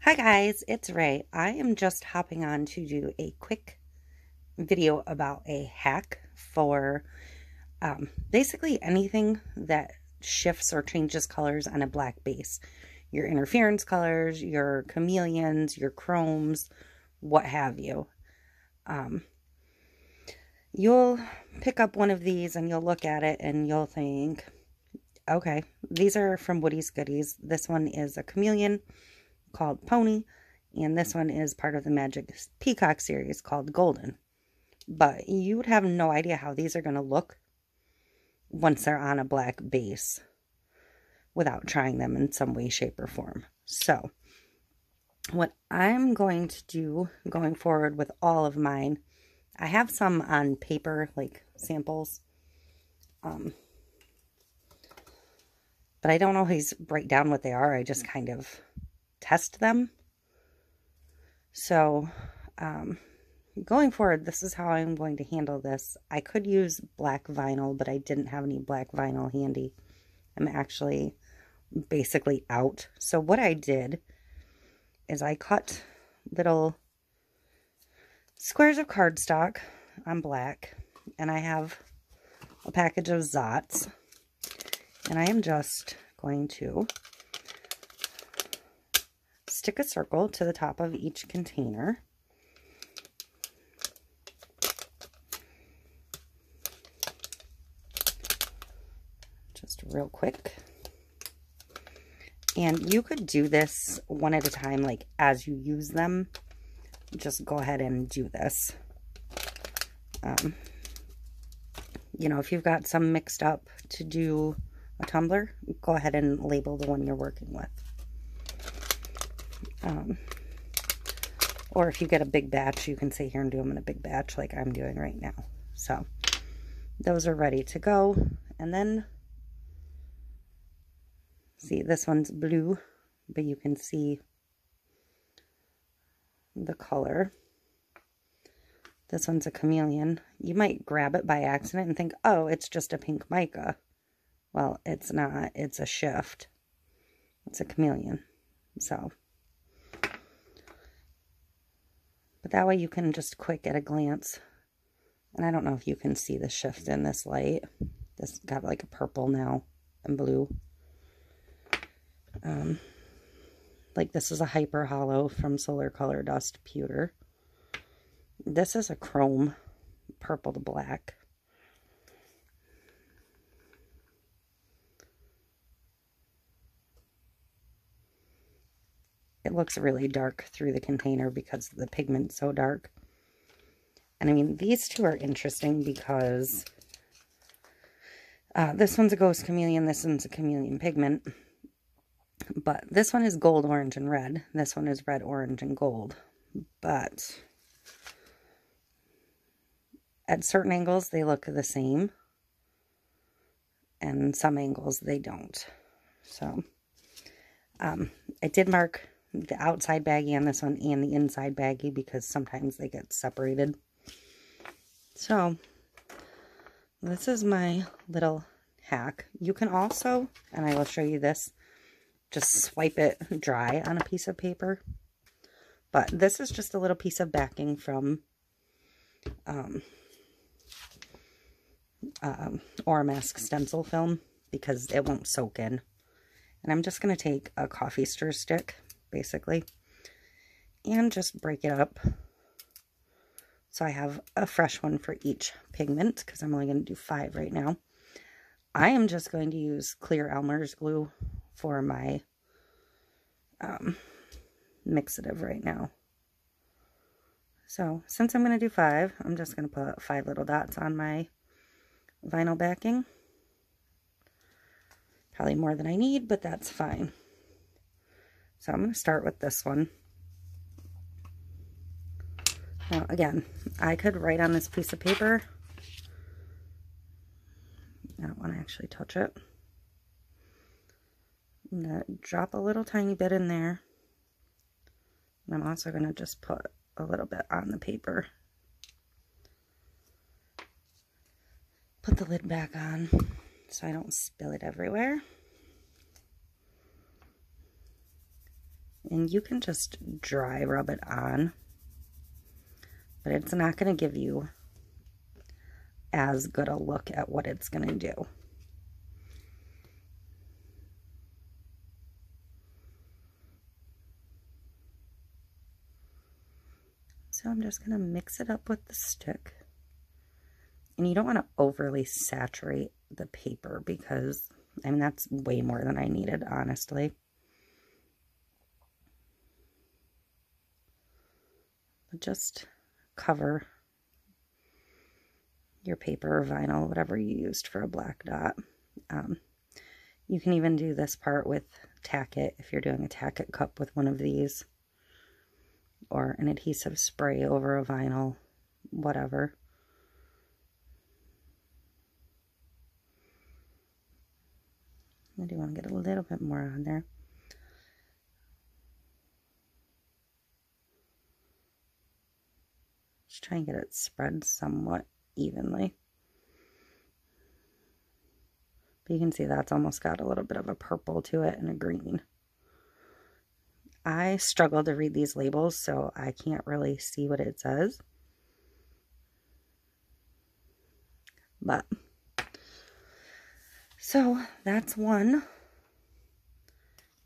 Hi guys, it's Ray. I am just hopping on to do a quick video about a hack for basically anything that shifts or changes colors on a black base. Your interference colors, your chameleons, your chromes, what have you. You'll pick up one of these and you'll look at it and you'll think, okay, these are from Woody's Goodies. This one is a chameleon called Pony, and this one is part of the Magic Peacock series called Golden. But you would have no idea how these are going to look once they're on a black base without trying them in some way, shape, or form. So what I'm going to do going forward with all of mine, I have some on paper, like samples, but I don't always write down what they are. I just kind of test them. So going forward, this is how I'm going to handle this. I could use black vinyl, but I didn't have any black vinyl handy. I'm actually basically out. So what I did is I cut little squares of cardstock on black, and I have a package of Zots, and I am just going to stick a circle to the top of each container. Just real quick. And you could do this one at a time, like as you use them. Just go ahead and do this. You know, if you've got some mixed up to do a tumbler, go ahead and label the one you're working with. Or if you get a big batch, you can sit here and do them in a big batch like I'm doing right now. So those are ready to go. And then, see, this one's blue, but you can see the color. This one's a chameleon. You might grab it by accident and think, oh, it's just a pink mica. Well, it's not. It's a shift. It's a chameleon. So, but that way you can just quick at a glance. And I don't know if you can see the shift in this light. This got like a purple now and blue. Like this is a hyper hollow from Solar Color Dust Pewter. This is a chrome purple to black. It looks really dark through the container because the pigment's so dark. And I mean, these two are interesting because this one's a ghost chameleon, this one's a chameleon pigment. But this one is gold, orange, and red. This one is red, orange, and gold. But at certain angles, they look the same. And some angles, they don't. So, I did mark the outside baggie on this one and the inside baggie because sometimes they get separated. So, this is my little hack. You can also, and I will show you this, just swipe it dry on a piece of paper. But this is just a little piece of backing from Oramask stencil film because it won't soak in. And I'm just going to take a coffee stir stick, basically, and just break it up. So I have a fresh one for each pigment because I'm only going to do 5 right now. I am just going to use clear Elmer's glue for my mixative right now. So since I'm going to do 5, I'm just going to put 5 little dots on my vinyl backing. Probably more than I need, but that's fine. So I'm going to start with this one. Now again, I could write on this piece of paper. I don't want to actually touch it. I'm going to drop a little tiny bit in there. And I'm also going to just put a little bit on the paper. Put the lid back on so I don't spill it everywhere. And you can just dry rub it on, but it's not going to give you as good a look at what it's going to do. So I'm just going to mix it up with the stick. And you don't want to overly saturate the paper because, I mean, that's way more than I needed, honestly. But just cover your paper or vinyl, whatever you used for a black dot. You can even do this part with tack it if you're doing a tack it cup with one of these, or an adhesive spray over a vinyl, whatever. I do want to get a little bit more on there. Just try and get it spread somewhat evenly. But you can see that's almost got a little bit of a purple to it and a green. I struggle to read these labels, so I can't really see what it says. But, so that's one. I'm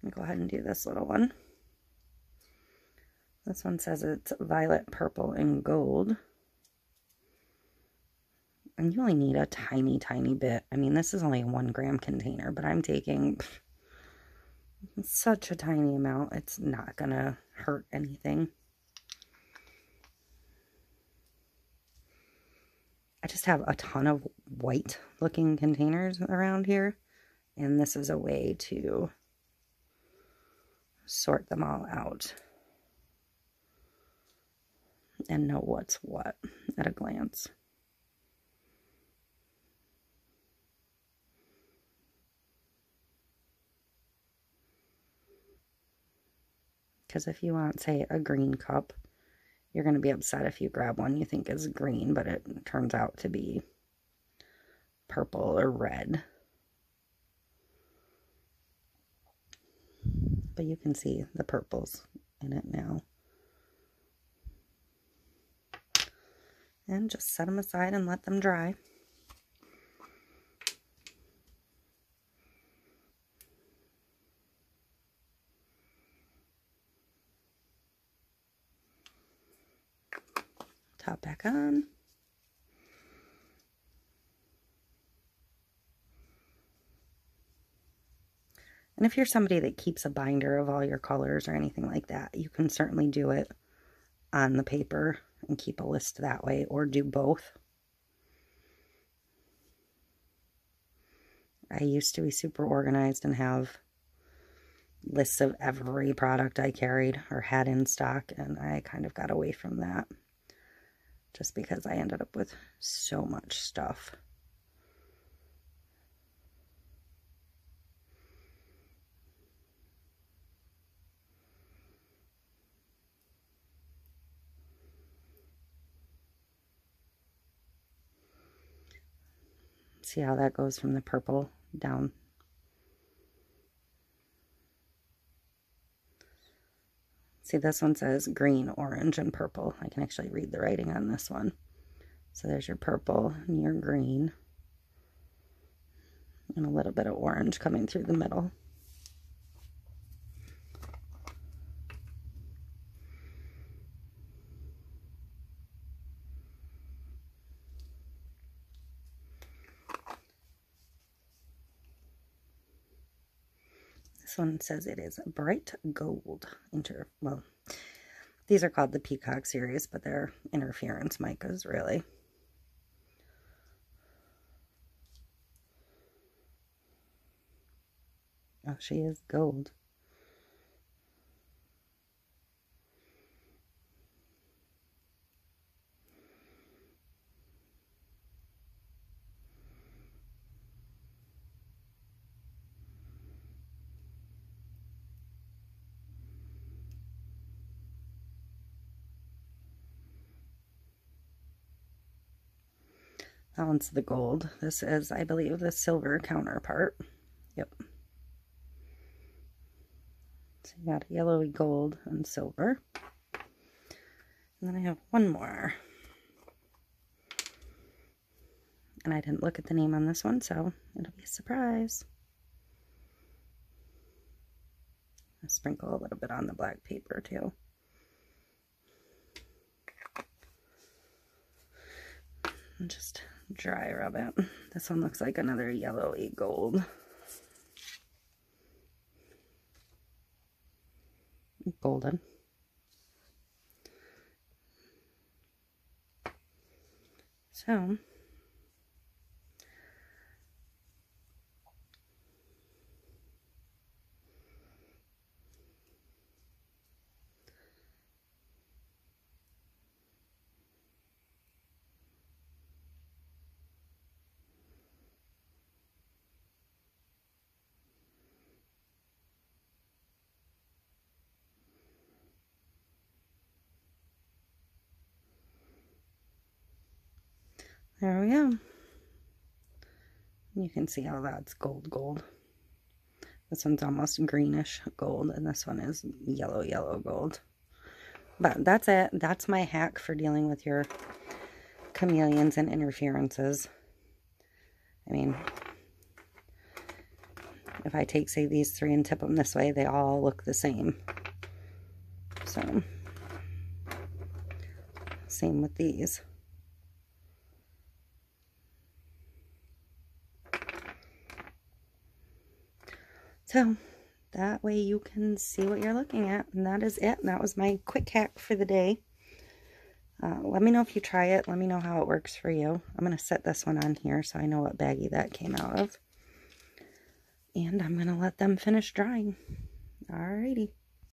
going to go ahead and do this little one. This one says it's violet, purple, and gold. And you only need a tiny, tiny bit. I mean, this is only a 1 gram container, but I'm taking such a tiny amount. It's not gonna hurt anything. I just have a ton of white looking containers around here, and this is a way to sort them all out and know what's what at a glance. Because if you want, say, a green cup, you're going to be upset if you grab one you think is green, but it turns out to be purple or red. But you can see the purples in it now. And just set them aside and let them dry. Top back on. And if you're somebody that keeps a binder of all your colors or anything like that, you can certainly do it on the paper and keep a list that way, or do both. I used to be super organized and have lists of every product I carried or had in stock, and I kind of got away from that just because I ended up with so much stuff. See how that goes from the purple down. See, this one says green, orange, and purple. I can actually read the writing on this one. So there's your purple and your green. And a little bit of orange coming through the middle. This one says it is bright gold. Well, these are called the Peacock series, but they're interference micas, really. Oh, she is gold. That one's the gold. This is, I believe, the silver counterpart. Yep. So you got a yellowy gold and silver. And then I have one more. And I didn't look at the name on this one, so it'll be a surprise. I'll sprinkle a little bit on the black paper too. And just dry rub it. This one looks like another yellowy gold. Golden. So there we go. You can see how that's gold. This one's almost greenish gold, and this one is yellow gold. But that's it. That's my hack for dealing with your chameleons and interferences. I mean, if I take, say, these three and tip them this way, they all look the same. So, same with these. So, that way you can see what you're looking at. And that is it. That was my quick hack for the day. Let me know if you try it. Let me know how it works for you. I'm going to set this one on here so I know what baggie that came out of. And I'm going to let them finish drying. Alrighty.